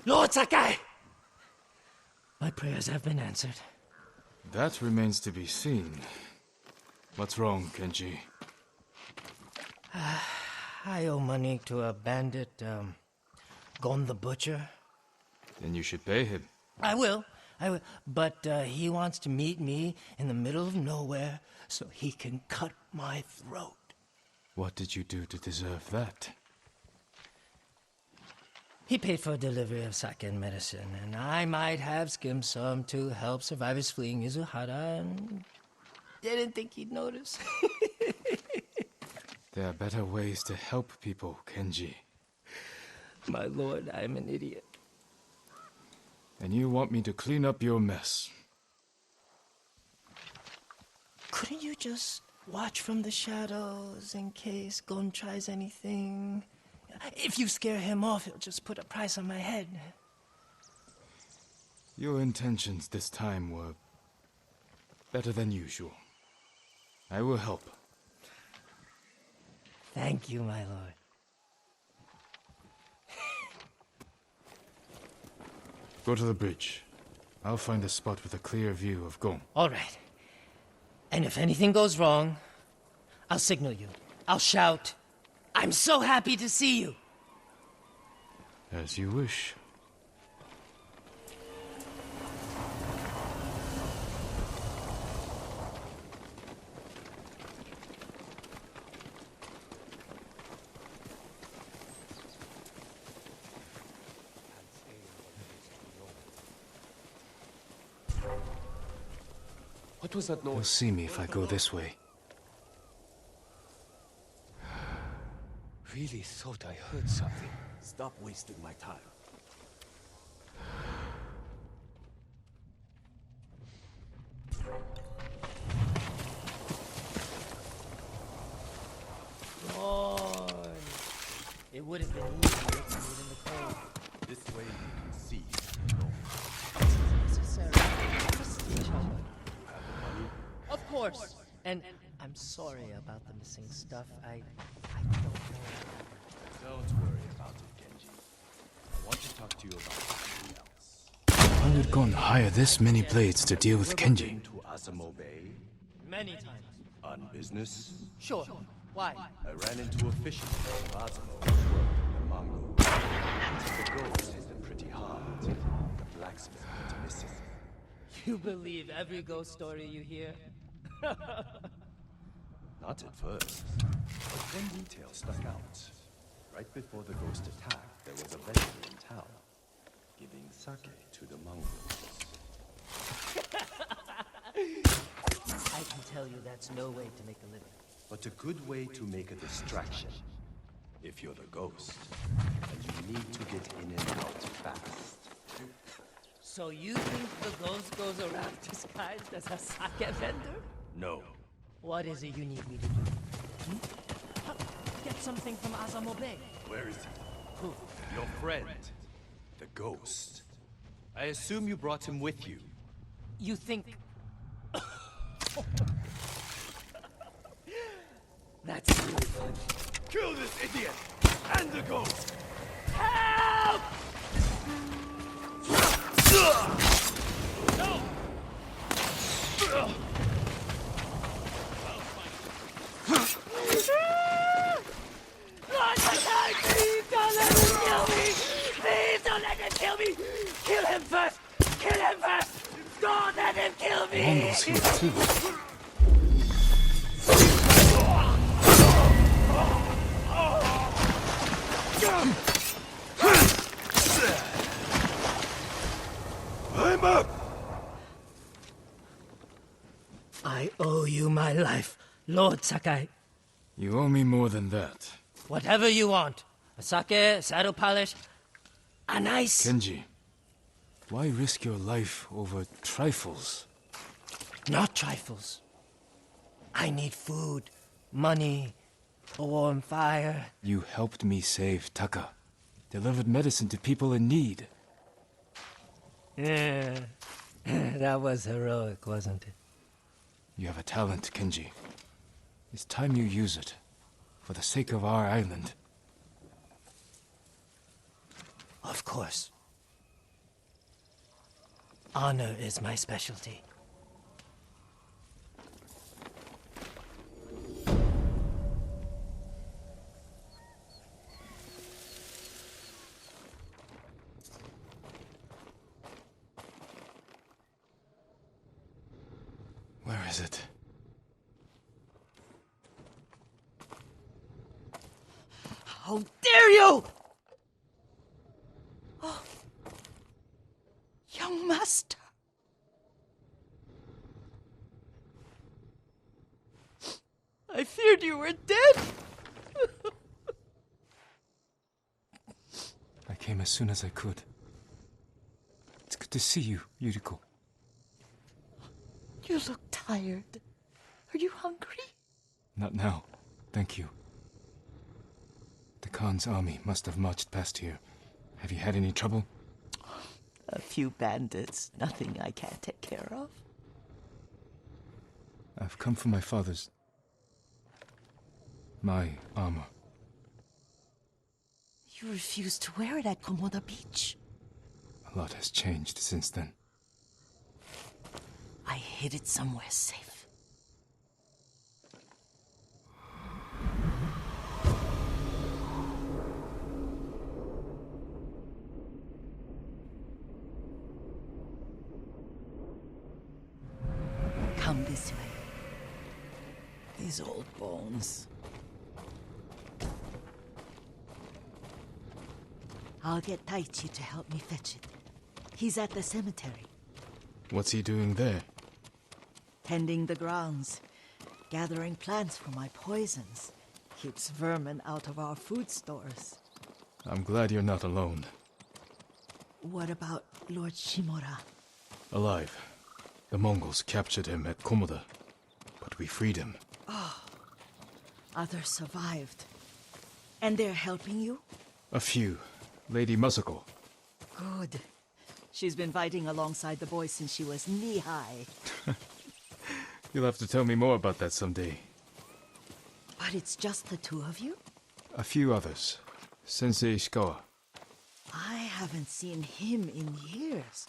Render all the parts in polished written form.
Lord Sakai! My prayers have been answered. That remains to be seen. What's wrong, Kenji? I owe money to a bandit, Gon the Butcher. Then you should pay him. I will. But he wants to meet me in the middle of nowhere so he can cut my throat. What did you do to deserve that? He paid for a delivery of sake and medicine, and I might have skimmed some to help survivors fleeing Izuhara, and didn't think he'd notice. There are better ways to help people, Kenji. My lord, I'm an idiot. And you want me to clean up your mess. Couldn't you just watch from the shadows in case Gon tries anything? If you scare him off, he'll just put a price on my head. Your intentions this time were better than usual. I will help. Thank you, my lord. Go to the bridge. I'll find a spot with a clear view of Gon. All right. And if anything goes wrong, I'll signal you. I'll shout, "I'm so happy to see you!" As you wish. What was that They'll noise? see me if I go this way. Really thought I heard something. Stop wasting my time. Lord, it would have been easier to meet in the cold. This way you can see. Necessary. Trust each other. Of course. And I'm sorry about the missing stuff. I don't know. Don't worry about it, Kenji. I want to talk to you about something else. Why would Gon hire this many blades to deal with Kenji? Been to Azamo Bay Many times. on business. Sure. Why? I ran into a fisherman from Azamo who worked in the mango. The ghost hit them pretty hard. The blacksmith went missing. You believe every ghost story you hear? Not at first, but one detail stuck out. Right before the ghost attacked, there was a vendor in town, giving sake to the mongrels. I can tell you that's no way to make a living. But a good way to make a distraction, if you're the ghost, and you need to get in and out fast. So you think the ghost goes around disguised as a sake vendor? No. What is it you need me to do? Get something from Azamo Bay. Where is he? Who? Your friend. The ghost. I assume you brought him with you. You think... That's really funny. Kill this idiot! And the ghost! Help! No! Lord Sakai, please don't let him kill me! Please don't let him kill me! Kill him first! Kill him first! Don't let him kill me! Mongols here too. I'm up! I owe you my life, Lord Sakai. You owe me more than that. Whatever you want. A sake, a saddle polish, a nice... Kenji, why risk your life over trifles? Not trifles. I need food, money, a warm fire. You helped me save Taka. Delivered medicine to people in need. Yeah, that was heroic, wasn't it? You have a talent, Kenji. It's time you use it. For the sake of our island. Of course. Honor is my specialty. Where is it? How dare you! Oh. Young master. I feared you were dead. I came as soon as I could. It's good to see you, Yuriko. You look tired. Are you hungry? Not now. Thank you. The Khan's army must have marched past here. Have you had any trouble? A few bandits. Nothing I can't take care of. I've come for my father's... my armor. You refused to wear it at Komoda Beach. A lot has changed since then. I hid it somewhere safe. Come this way. These old bones. I'll get Taichi to help me fetch it. He's at the cemetery. What's he doing there? Tending the grounds, gathering plants for my poisons. Keeps vermin out of our food stores. I'm glad you're not alone. What about Lord Shimura? Alive. The Mongols captured him at Komoda, but we freed him. Others survived. And they're helping you? A few. Lady Masako. Good. She's been fighting alongside the boys since she was knee-high. You'll have to tell me more about that someday. But it's just the two of you? A few others. Sensei Ishikawa. I haven't seen him in years.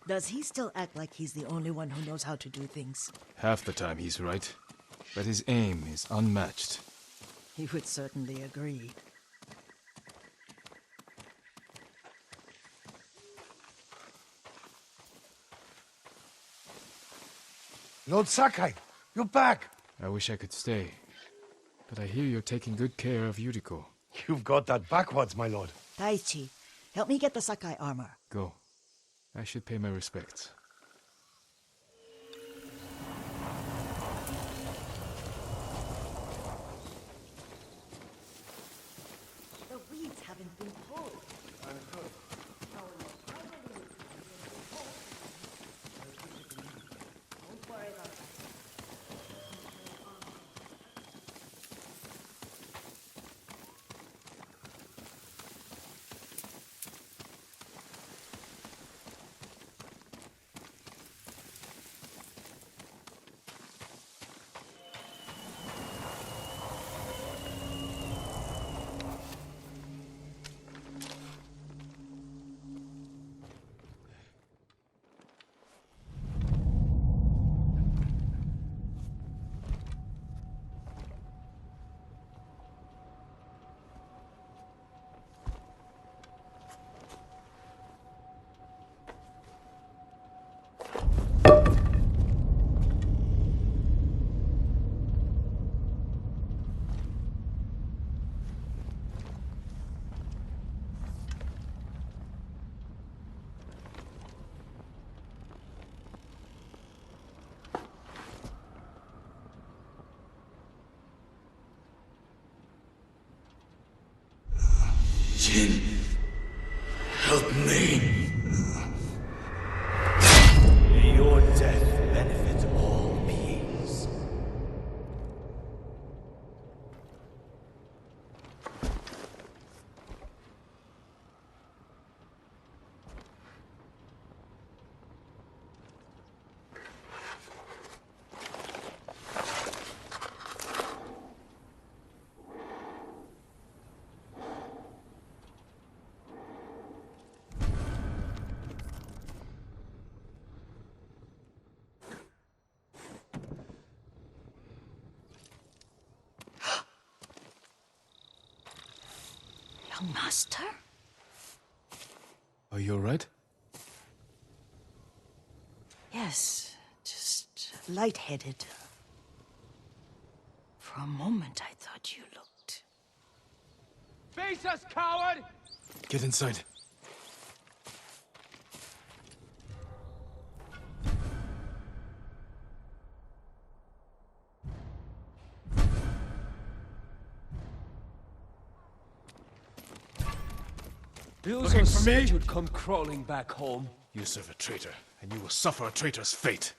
Does he still act like he's the only one who knows how to do things? Half the time he's right, but his aim is unmatched. He would certainly agree. Lord Sakai, you're back. I wish I could stay, but I hear you're taking good care of Yuriko. You've got that backwards, my lord. Taichi, help me get the Sakai armor. Go. I should pay my respects. The weeds haven't been pulled. Don't worry about that. Jin, help me. May your death benefit all beings. Young master? Are you alright? Yes, just lightheaded. For a moment, I thought you looked... Face us, coward! Get inside. Looking for me? You'd come crawling back home. You serve a traitor, and you will suffer a traitor's fate.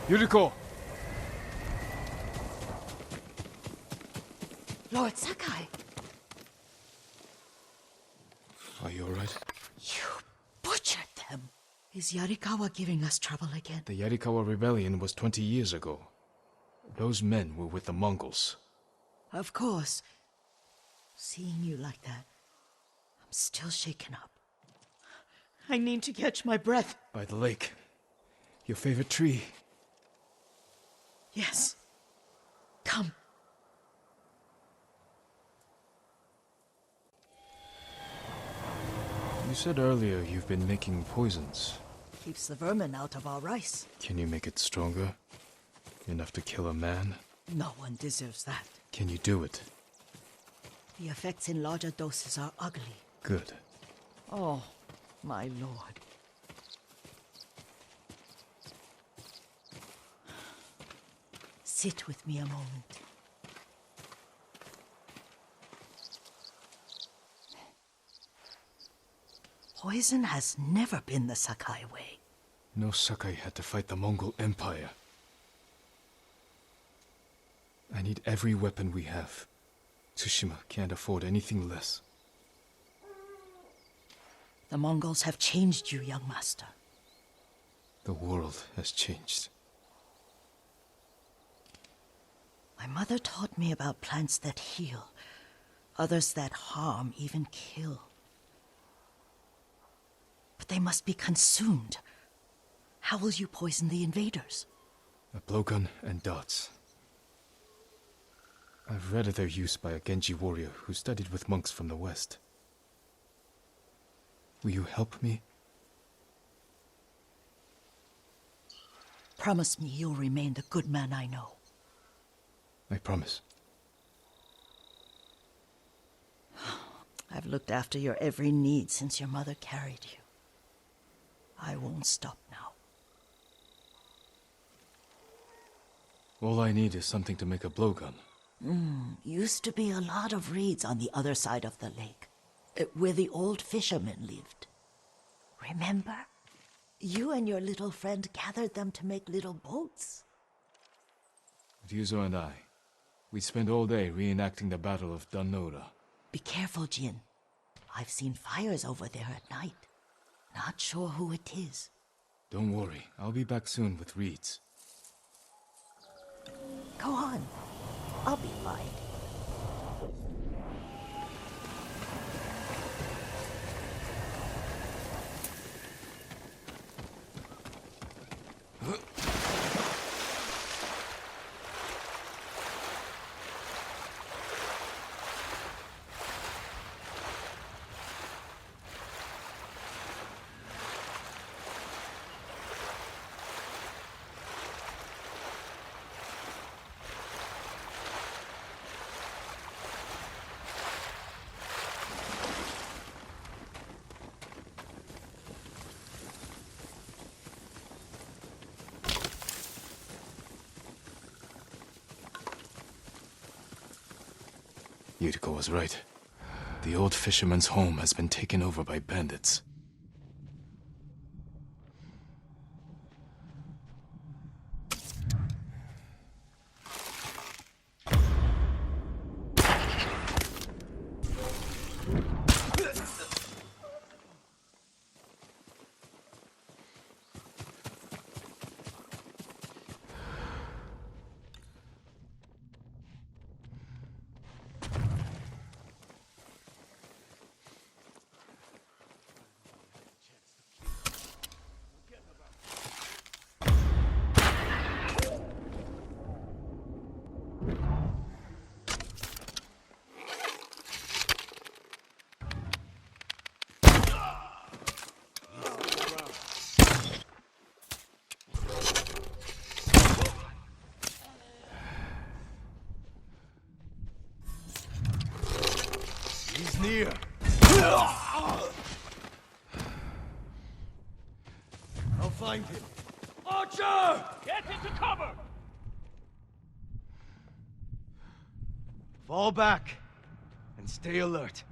Yuriko! Lord Sakai, Are you alright? you butchered them. Is Yarikawa giving us trouble again? The Yarikawa rebellion was 20 years ago. Those men were with the Mongols. Of course. Seeing you like that, I'm still shaken up. I need to catch my breath. By the lake. Your favorite tree. Yes. Come. You said earlier you've been making poisons. Keeps the vermin out of our rice. Can you make it stronger? Enough to kill a man? No one deserves that. Can you do it? The effects in larger doses are ugly. Good. Oh, my lord. Sit with me a moment. Poison has never been the Sakai way. No Sakai had to fight the Mongol Empire. I need every weapon we have. Tsushima can't afford anything less. The Mongols have changed you, young master. The world has changed. My mother taught me about plants that heal, others that harm, even kill. But they must be consumed. How will you poison the invaders? A blowgun and darts. I've read of their use by a Genji warrior who studied with monks from the west. Will you help me? Promise me you'll remain the good man I know. I promise. I've looked after your every need since your mother carried you. I won't stop now. All I need is something to make a blowgun. Used to be a lot of reeds on the other side of the lake, where the old fishermen lived. Remember? You and your little friend gathered them to make little boats. Ryuzo and I, we spent all day reenacting the Battle of Danora. Be careful, Jin. I've seen fires over there at night. Not sure who it is. Don't worry, I'll be back soon with reeds. Go on. I'll be fine. Yuriko was right. The old fisherman's home has been taken over by bandits. He's near. I'll find him. Archer! Get into cover! Fall back and stay alert.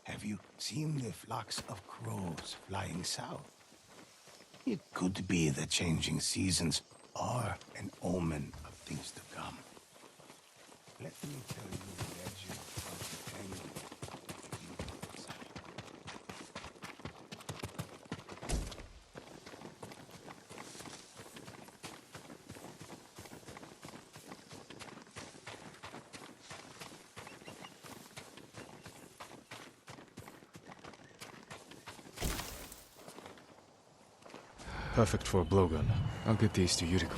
Have you seen the flocks of crows flying south? It could be the changing seasons are an omen of things to come. Let me tell you the legend of the penguin. Perfect for a blowgun. I'll get these to Yuriko.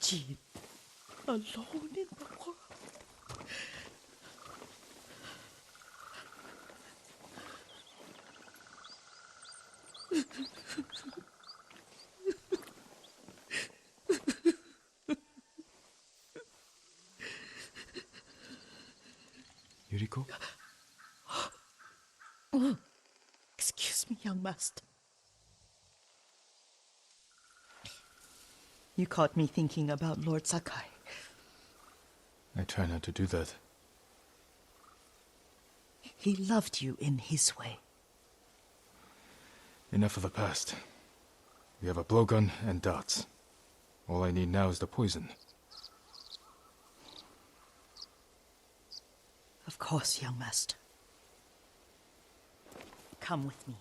Jean, alone in the world. Yuriko? Oh, excuse me, young master. You caught me thinking about Lord Sakai. I try not to do that. He loved you in his way. Enough of the past. We have a blowgun and dots. All I need now is the poison. Of course, young master. Come with me.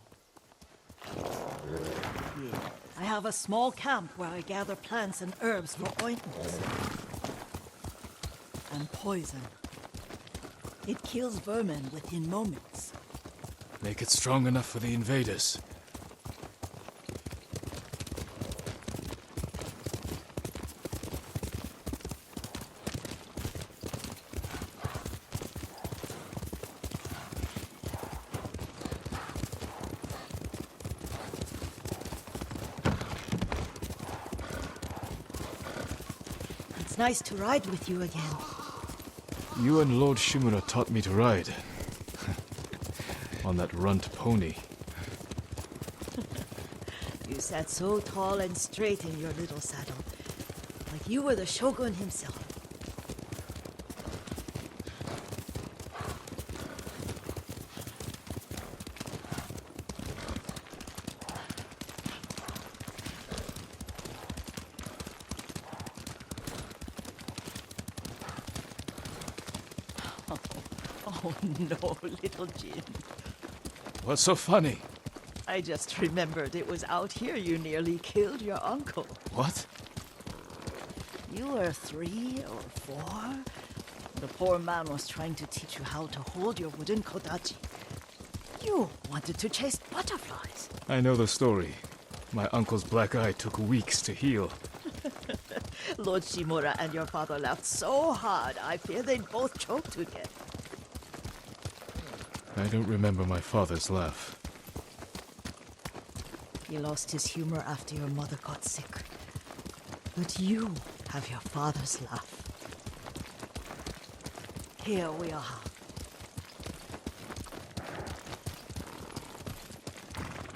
I have a small camp where I gather plants and herbs for ointments. And poison. It kills vermin within moments. Make it strong enough for the invaders. It's nice to ride with you again. You and Lord Shimura taught me to ride. On that runt pony. You sat so tall and straight in your little saddle, like you were the shogun himself. Oh no, little Jin. What's so funny? I just remembered it was out here you nearly killed your uncle. What? You were 3 or 4? The poor man was trying to teach you how to hold your wooden kodachi. You wanted to chase butterflies. I know the story. My uncle's black eye took weeks to heal. Lord Shimura and your father laughed so hard, I fear they'd both choke to death. I don't remember my father's laugh. He lost his humor after your mother got sick. But you have your father's laugh. Here we are.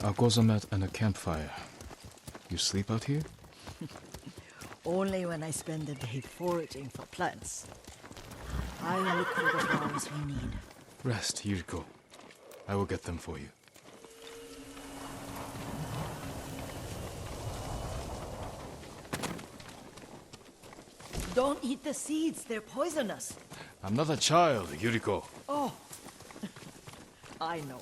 A gozamat and a campfire. You sleep out here? Only when I spend the day foraging for plants. I look for the flowers we need. Rest, Yuriko. I will get them for you. Don't eat the seeds, they're poisonous. I'm not a child, Yuriko. Oh, I know.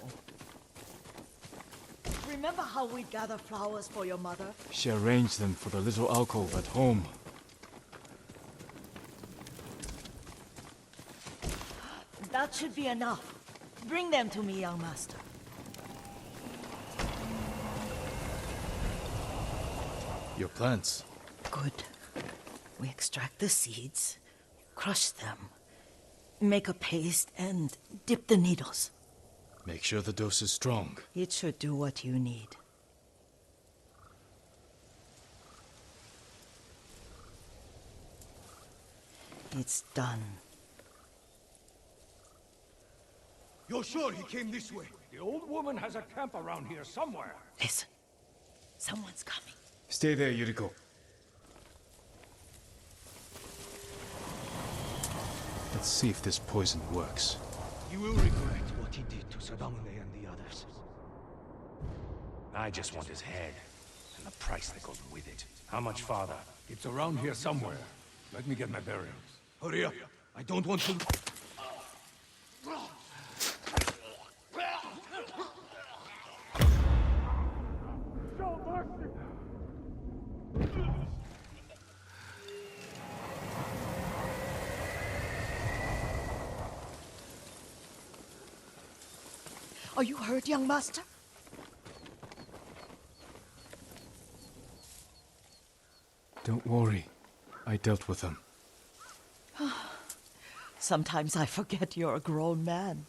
Remember how we'd gather flowers for your mother? She arranged them for the little alcove at home. That should be enough. Bring them to me, young master. Your plants. Good. We extract the seeds, crush them, make a paste, and dip the needles. Make sure the dose is strong. It should do what you need. It's done. You're sure he came this way? The old woman has a camp around here somewhere. Listen. Someone's coming. Stay there, Yuriko. Let's see if this poison works. You will regret what he did to Sadamune and the others. I just want his head, and the price that goes with it. How much farther? It's around here somewhere. Let me get my bearings. Hurry up. I don't want to... Are you hurt, young master? Don't worry. I dealt with them. Sometimes I forget you're a grown man.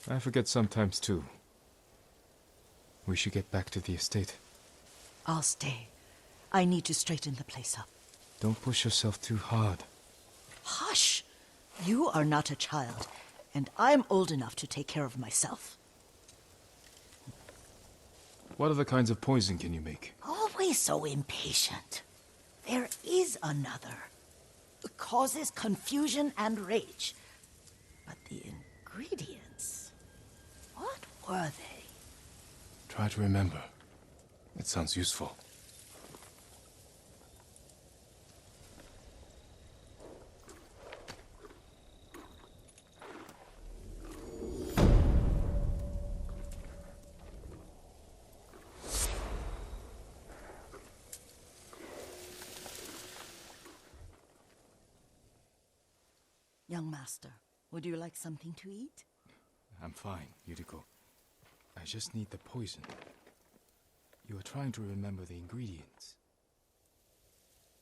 I forget sometimes too. We should get back to the estate. I'll stay. I need to straighten the place up. Don't push yourself too hard. Hush! You are not a child, and I'm old enough to take care of myself. What other kinds of poison can you make? Always so impatient. There is another. It causes confusion and rage. But the ingredients... what were they? Try to remember. It sounds useful. Young master, would you like something to eat? I'm fine, Yuriko. I just need the poison. You are trying to remember the ingredients.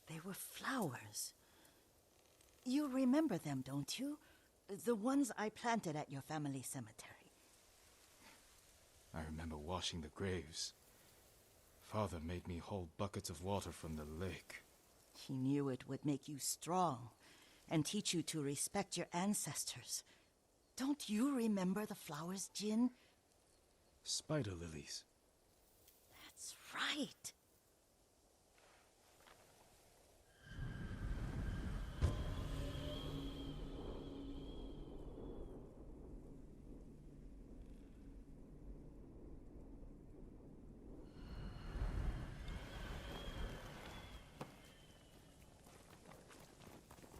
They were flowers. You remember them, don't you? The ones I planted at your family cemetery. I remember washing the graves. Father made me hold buckets of water from the lake. He knew it would make you strong and teach you to respect your ancestors. Don't you remember the flowers, Jin? Spider lilies. That's right.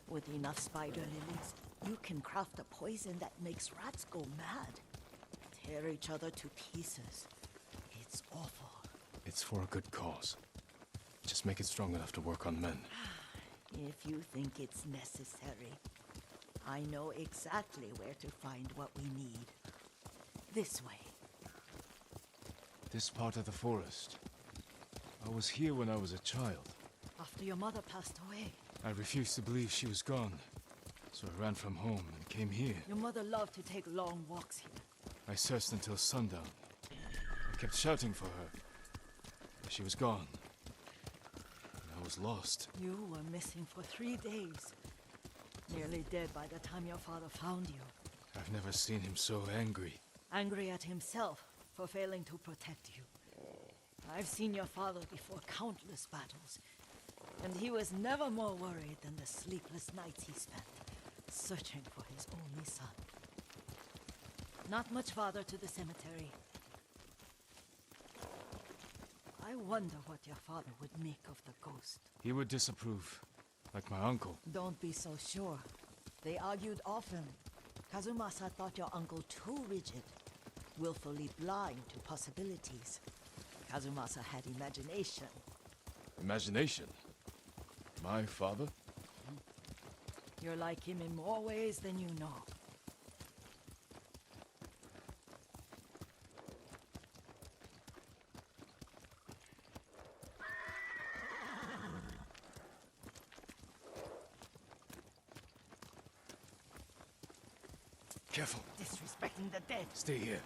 With enough spider lilies, you can craft a poison that makes rats go mad. Tear each other to pieces. It's awful. It's for a good cause. Just make it strong enough to work on men. If you think it's necessary, I know exactly where to find what we need. This way. This part of the forest. I was here when I was a child. After your mother passed away. I refused to believe she was gone. So I ran from home and came here. Your mother loved to take long walks here. I searched until sundown. I kept shouting for her. But she was gone. And I was lost. You were missing for 3 days. Nearly dead by the time your father found you. I've never seen him so angry. Angry at himself for failing to protect you. I've seen your father before countless battles. And he was never more worried than the sleepless nights he spent searching for his only son. Not much farther to the cemetery. I wonder what your father would make of the ghost. He would disapprove, like my uncle. Don't be so sure. They argued often. Kazumasa thought your uncle too rigid, willfully blind to possibilities. Kazumasa had imagination. Imagination? My father? You're like him in more ways than you know. Careful. Disrespecting the dead. Stay here.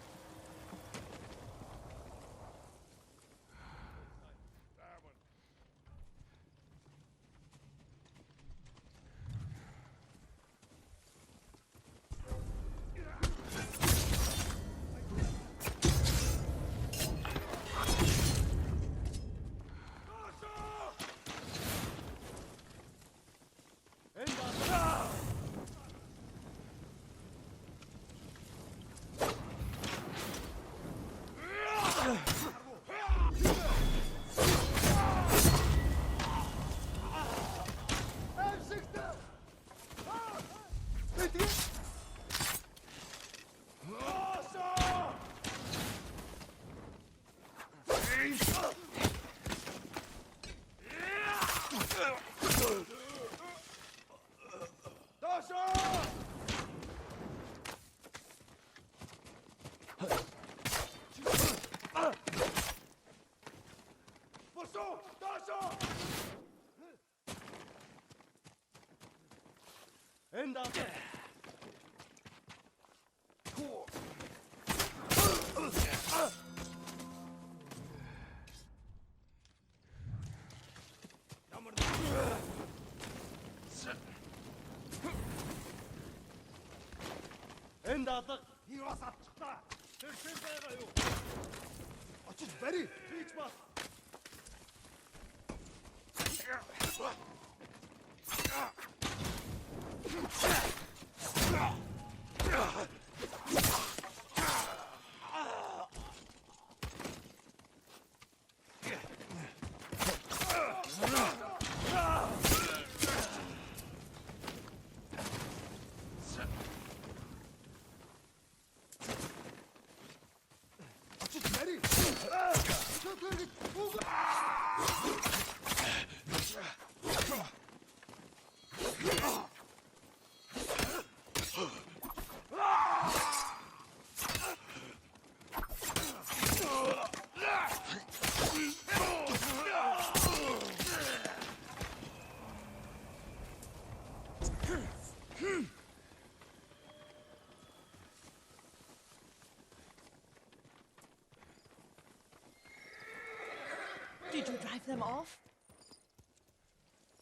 Did you drive them off?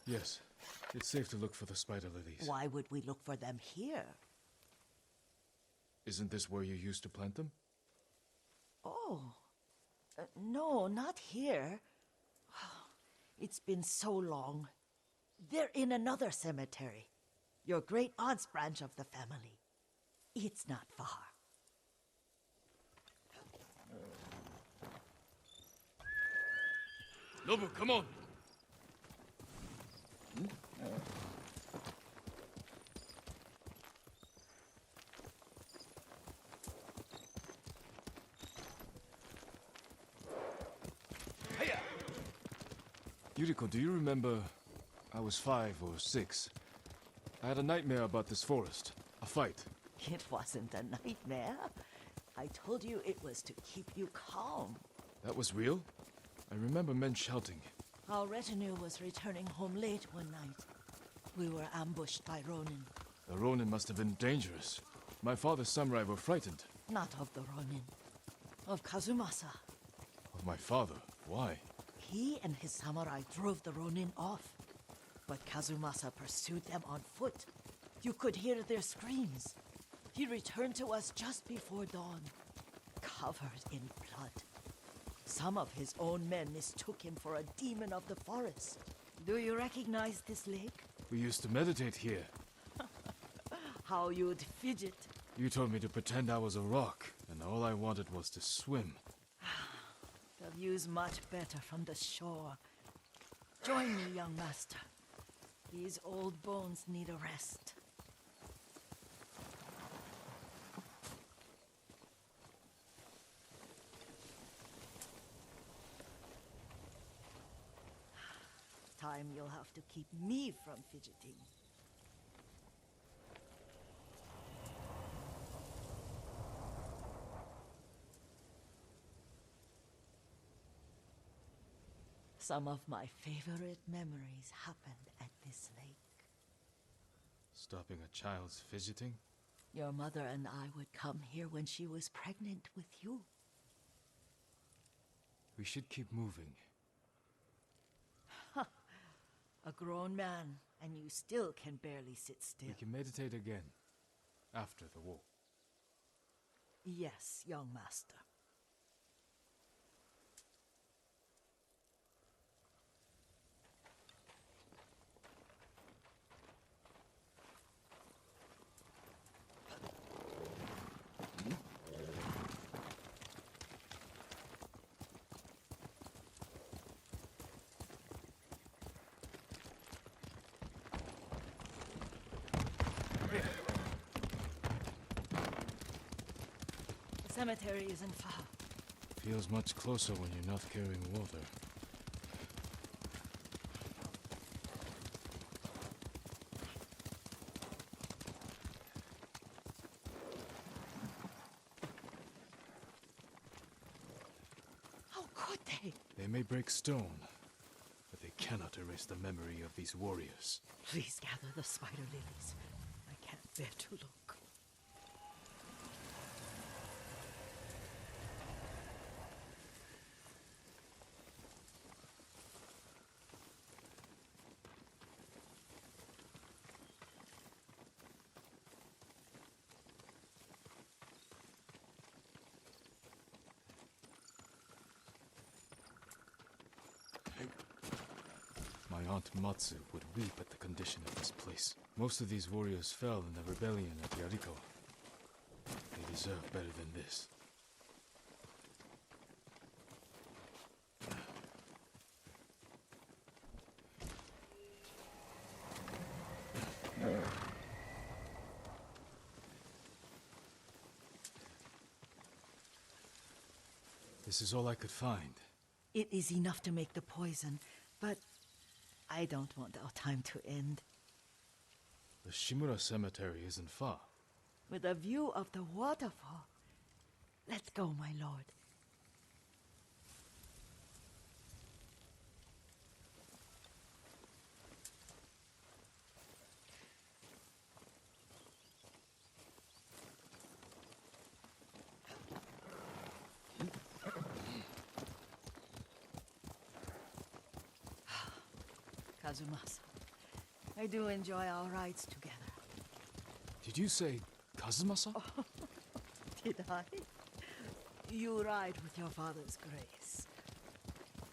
Yes, it's safe to look for the spider lilies. Why would we look for them here? Isn't this where you used to plant them? Oh, no, not here. It's been so long. They're in another cemetery. Your great aunt's branch of the family. It's not far. Nobu, come on! Yuriko, do you remember? I was 5 or 6. I had a nightmare about this forest. A fight. It wasn't a nightmare. I told you it was to keep you calm. That was real? I remember men shouting. Our retinue was returning home late one night. We were ambushed by Ronin. The Ronin must have been dangerous. My father's samurai were frightened. Not of the Ronin. Of Kazumasa. Of my father? Why? He and his samurai drove the Ronin off. But Kazumasa pursued them on foot. You could hear their screams. He returned to us just before dawn, covered in blood. Some of his own men mistook him for a demon of the forest. Do you recognize this lake? We used to meditate here. How you'd fidget. You told me to pretend I was a rock, and all I wanted was to swim. The view's much better from the shore. Join me, young master. These old bones need a rest. Time you'll have to keep me from fidgeting. Some of my favorite memories happened at this lake. Stopping a child's fidgeting? Your mother and I would come here when she was pregnant with you. We should keep moving. A grown man, and you still can barely sit still. We can meditate again. After the war. Yes, young master. The cemetery isn't far. Feels much closer when you're not carrying water. How could they? They may break stone, but they cannot erase the memory of these warriors. Please gather the spider lilies. I can't bear to look. My aunt Matsu would weep at the condition of this place. Most of these warriors fell in the rebellion at Yarikawa. They deserve better than this. This is all I could find. It is enough to make the poison, but I don't want our time to end. The Shimura Cemetery isn't far. With a view of the waterfall. Let's go, my lord. Kazumasa. I do enjoy our rides together. Did you say Kazuma-san? Did I? You ride with your father's grace.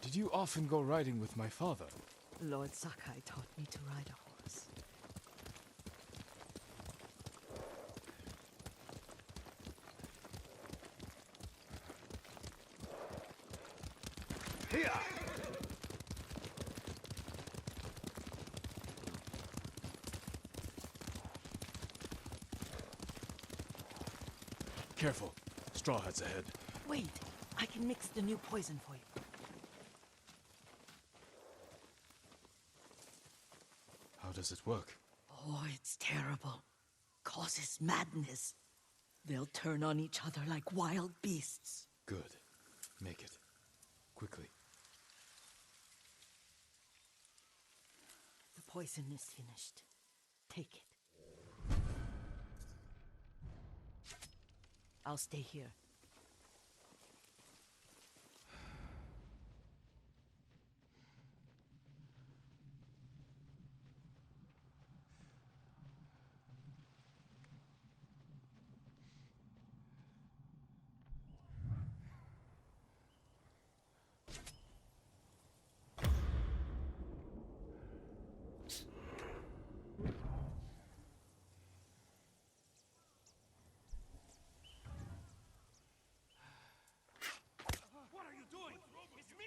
Did you often go riding with my father? Lord Sakai taught me to ride a horse. Careful. Straw Hat's ahead. Wait, I can mix the new poison for you. How does it work? Oh, it's terrible. Causes madness. They'll turn on each other like wild beasts. Good. Make it. Quickly. The poison is finished. Take it. I'll stay here. What are you doing? It's me!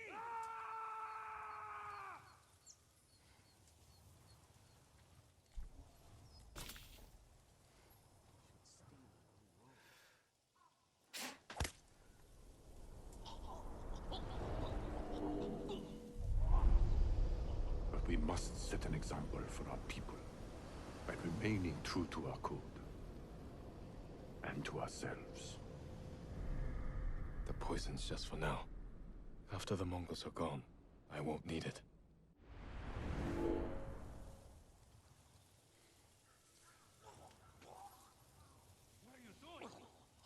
But we must set an example for our people by remaining true to our code and to ourselves. The poison's just for now. After the Mongols are gone, I won't need it. What are you doing?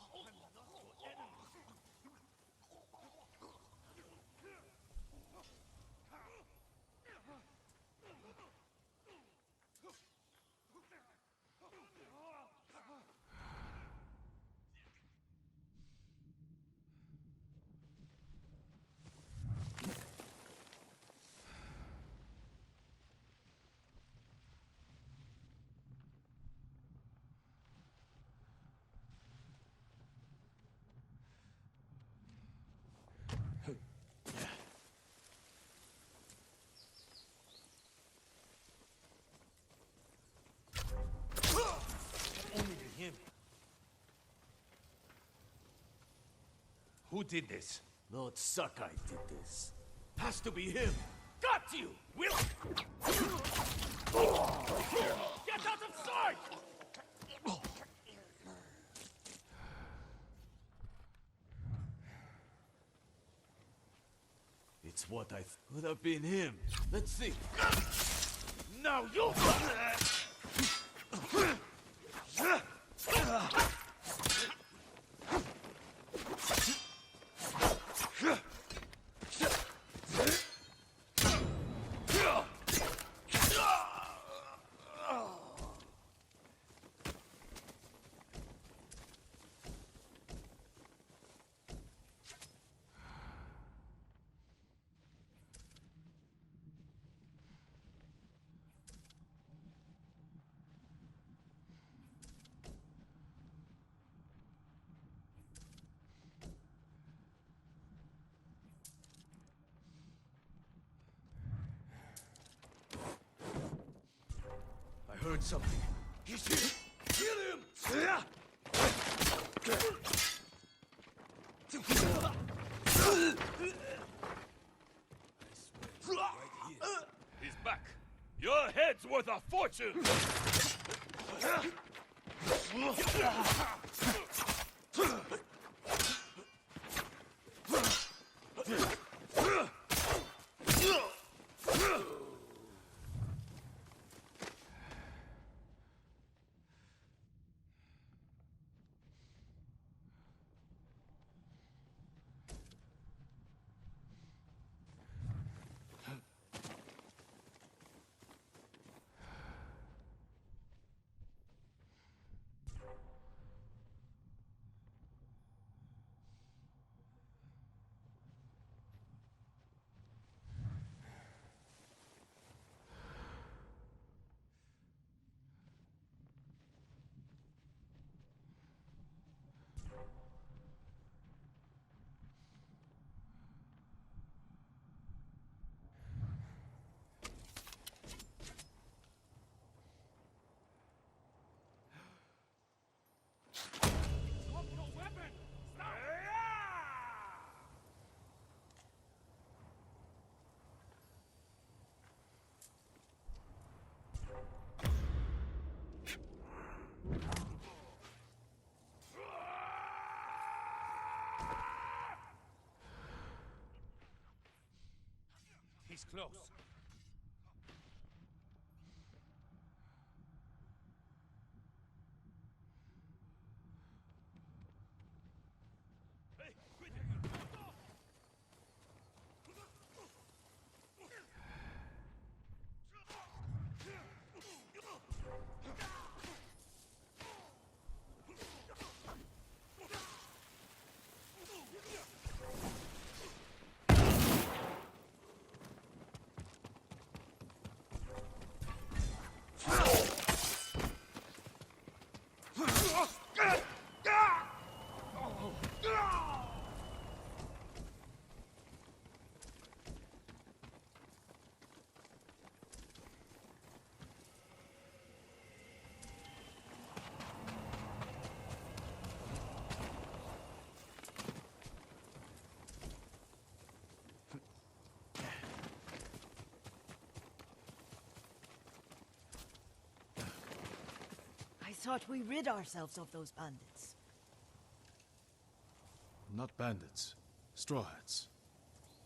I'm not your enemy. Only to him. Who did this? Lord Sakai did this. Has to be him. Got you! Will! Get out of sight! It's what I would have been him. Let's see. Now you... I heard something. He's here. Kill him! He's back. Your head's worth a fortune! enemy's close. Hey, quit it! I thought we rid ourselves of those bandits. Not bandits. Straw Hats.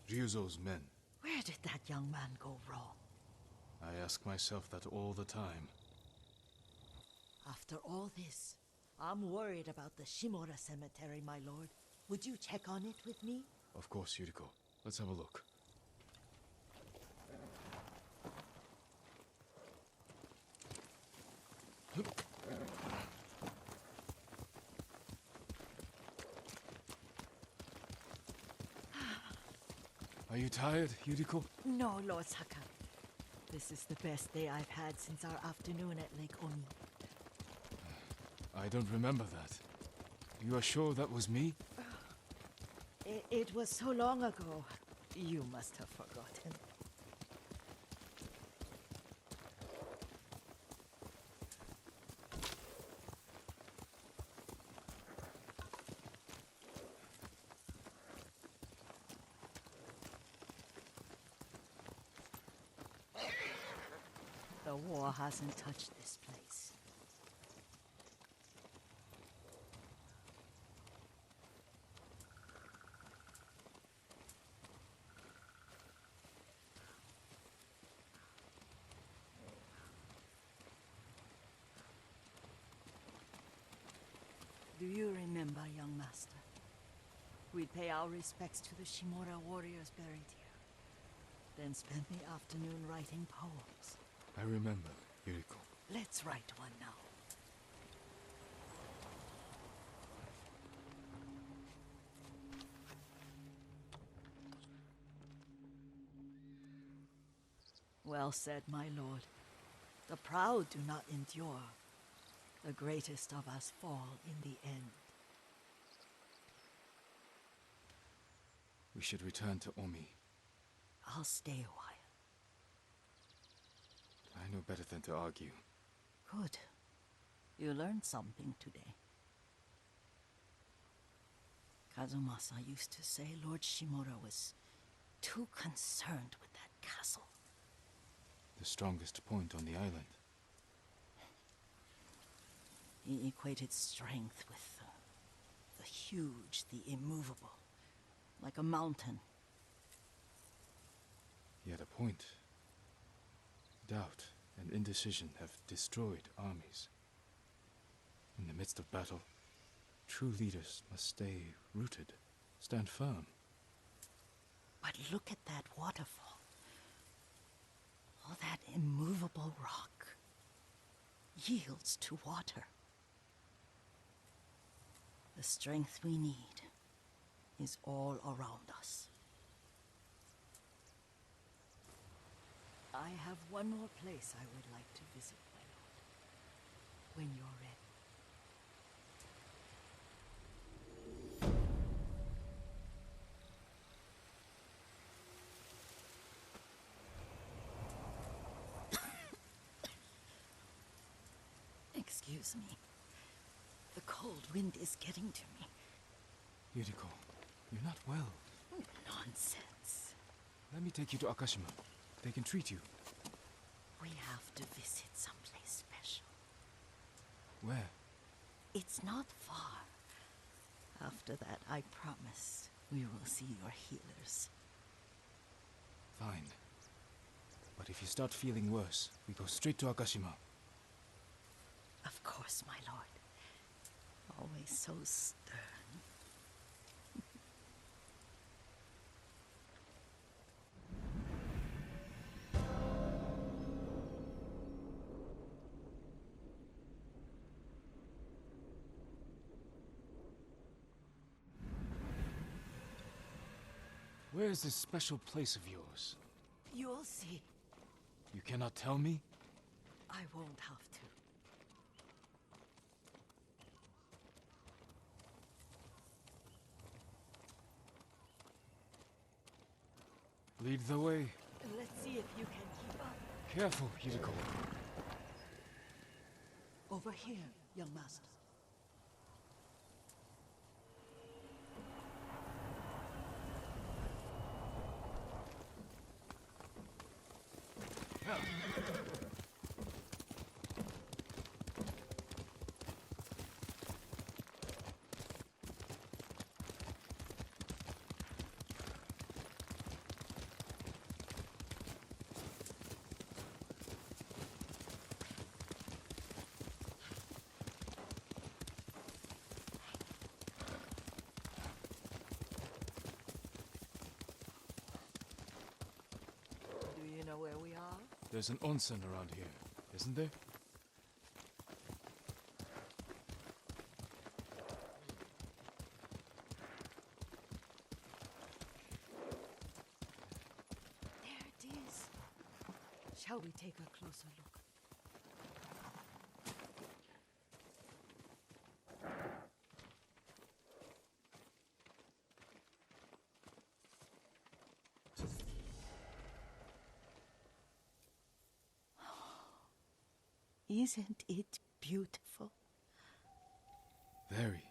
Ryuzo's men. Where did that young man go wrong? I ask myself that all the time. After all this, I'm worried about the Shimura cemetery, my lord. Would you check on it with me? Of course, Yuriko. Let's have a look. Are you tired, Yuriko? No, Lord Saka. This is the best day I've had since our afternoon at Lake Oni. I don't remember that. You are sure that was me? It was so long ago. You must have forgotten. The war hasn't touched this place. Do you remember, young master? We'd pay our respects to the Shimura warriors buried here, then spend the afternoon writing poems. I remember, Yuriko. Let's write one now. Well said, my lord. The proud do not endure. The greatest of us fall in the end. We should return to Omi. I'll stay a while. I know better than to argue. Good. You learned something today. Kazumasa used to say Lord Shimura was too concerned with that castle. The strongest point on the island. He equated strength with the huge, the immovable, like a mountain. He had a point. Doubt and indecision have destroyed armies. In the midst of battle, true leaders must stay rooted, stand firm. But look at that waterfall. All that immovable rock yields to water. The strength we need is all around us. I have one more place I would like to visit, my lord. When you're ready. Excuse me. The cold wind is getting to me. Yuriko, you're not well. Nonsense. Let me take you to Akashima. They can treat you. We have to visit someplace special. Where? It's not far. After that, I promise we will see your healers. Fine. But if you start feeling worse, we go straight to Akashima. Of course, my lord. Always so stern. Where is this special place of yours? You'll see. You cannot tell me? I won't have to. Lead the way. Let's see if you can keep up. Careful, Yuriko. Over here, young master. Do you know where we are? There's an onsen around here, isn't there? There it is. Shall we take a closer look? Isn't it beautiful? Very.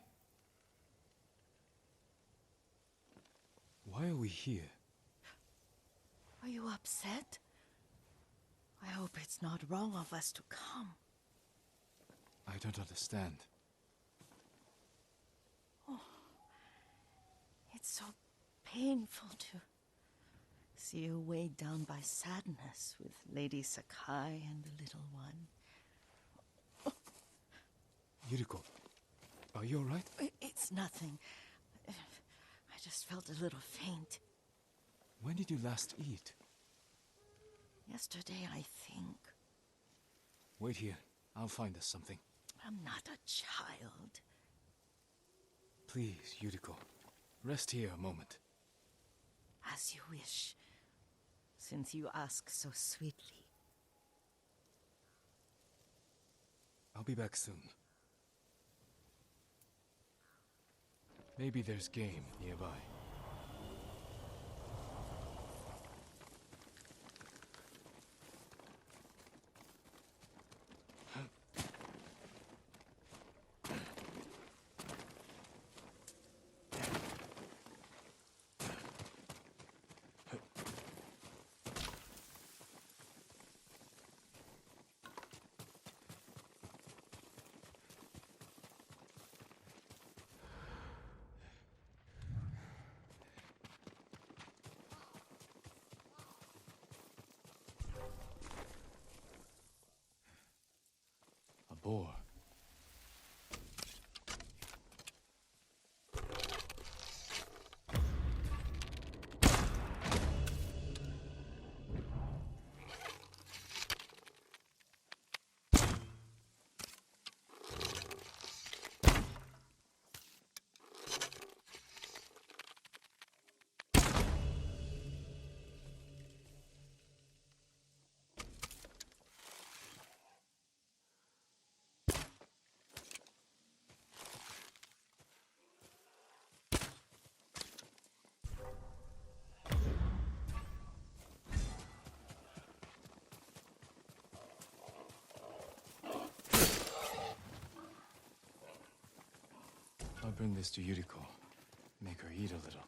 Why are we here? Are you upset? I hope it's not wrong of us to come. I don't understand. It's so painful to see you weighed down by sadness with Lady Sakai and the little one. Yuriko, are you alright? It's nothing. I just felt a little faint. When did you last eat? Yesterday, I think. Wait here. I'll find us something. I'm not a child. Please, Yuriko. Rest here a moment. As you wish, since you ask so sweetly. I'll be back soon. Maybe there's game nearby. A boar. I'll bring this to Yuriko. Make her eat a little.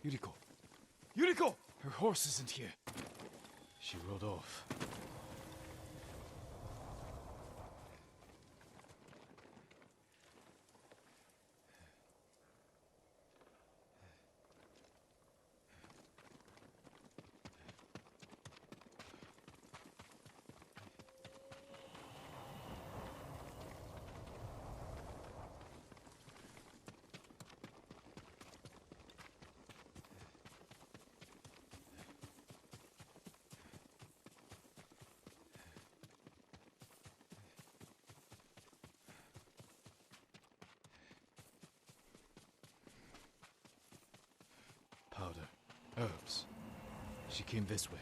Yuriko! Yuriko! Her horse isn't here. She rode off. Powder. Herbs. She came this way.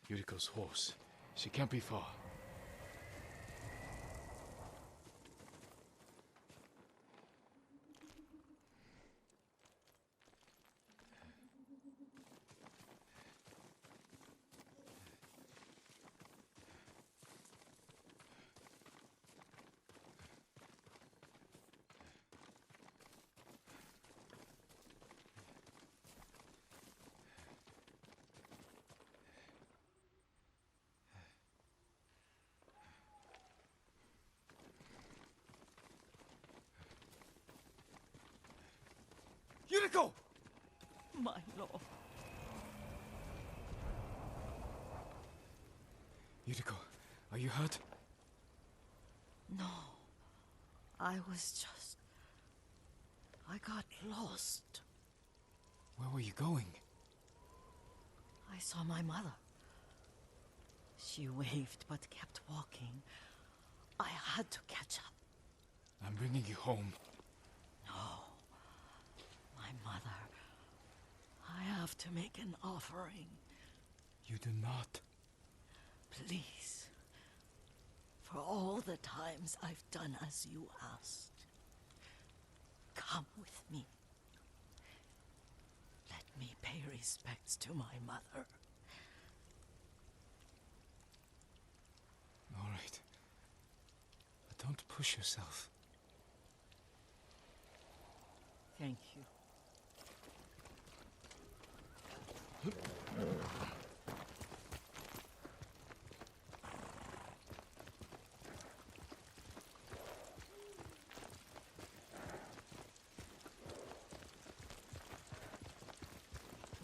Yuriko's horse. She can't be far. Yuriko! My lord. Yuriko, are you hurt? No. I got lost. Where were you going? I saw my mother. She waved but kept walking. I had to catch up. I'm bringing you home. No. My mother. I have to make an offering. You do not. Please. For all the times I've done as you asked. Come with me. Let me pay respects to my mother. All right. But don't push yourself. Thank you.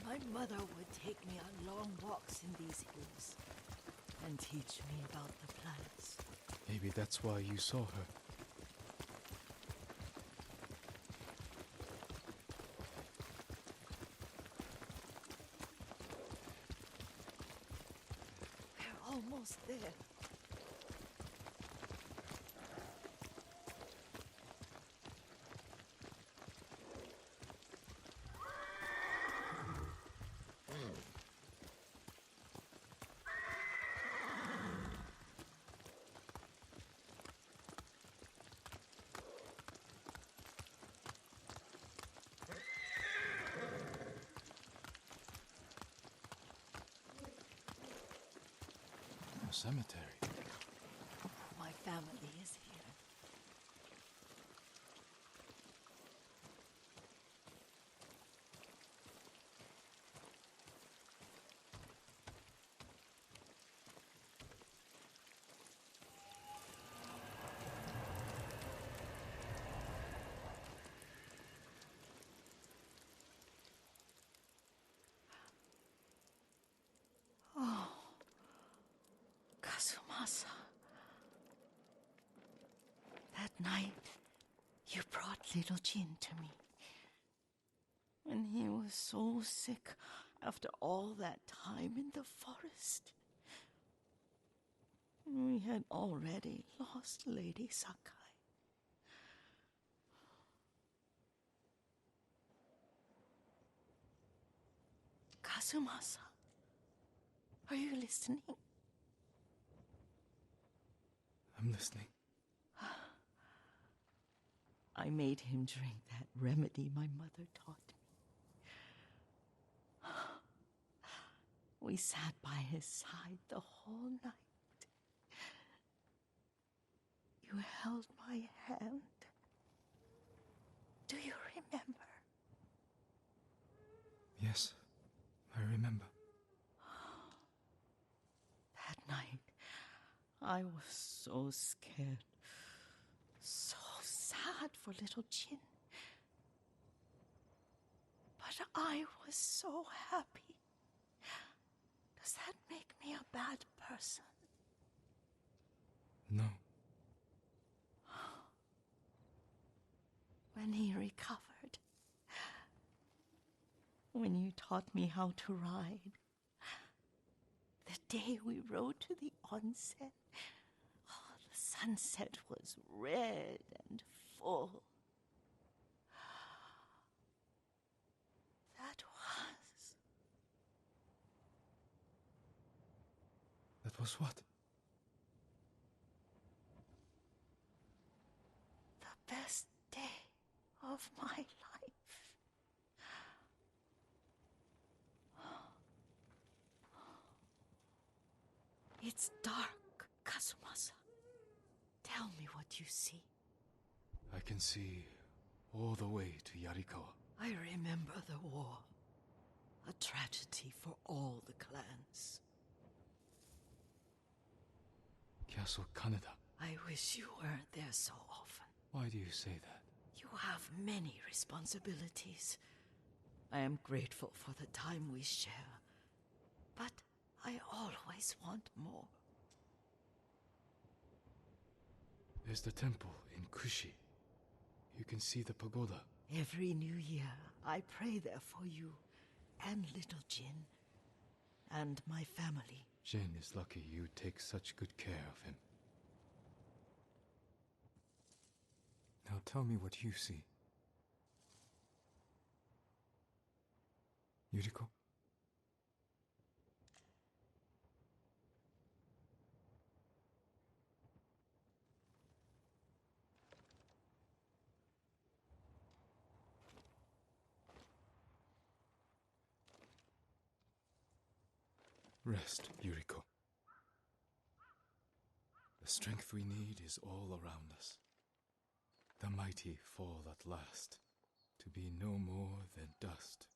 My mother would take me on long walks in these hills and teach me about the plants. Maybe that's why you saw her. We're almost there. A cemetery. My family is here. Oh, Kazumasa. That night, you brought little Jin to me. When he was so sick after all that time in the forest. We had already lost Lady Sakai. Kazumasa, are you listening? I'm listening. I made him drink that remedy my mother taught me. We sat by his side the whole night. You held my hand. Do you remember? Yes, I remember. That night, I was so scared, so sad for little Jin. But I was so happy. Does that make me a bad person? No. When he recovered, when you taught me how to ride, the day we rode to the onsen, oh, the sunset was red and full. That was... That was what? the best day of my life. It's dark, Kazumasa. Tell me what you see. I can see all the way to Yarikawa. I remember the war. A tragedy for all the clans. Castle Kaneda. I wish you weren't there so often. Why do you say that? You have many responsibilities. I am grateful for the time we share, but I always want more. There's the temple in Kushi. You can see the pagoda. Every new year, I pray there for you, and little Jin, and my family. Jin is lucky you take such good care of him. Now tell me what you see. Yuriko? Rest, Yuriko. The strength we need is all around us. The mighty fall at last, to be no more than dust.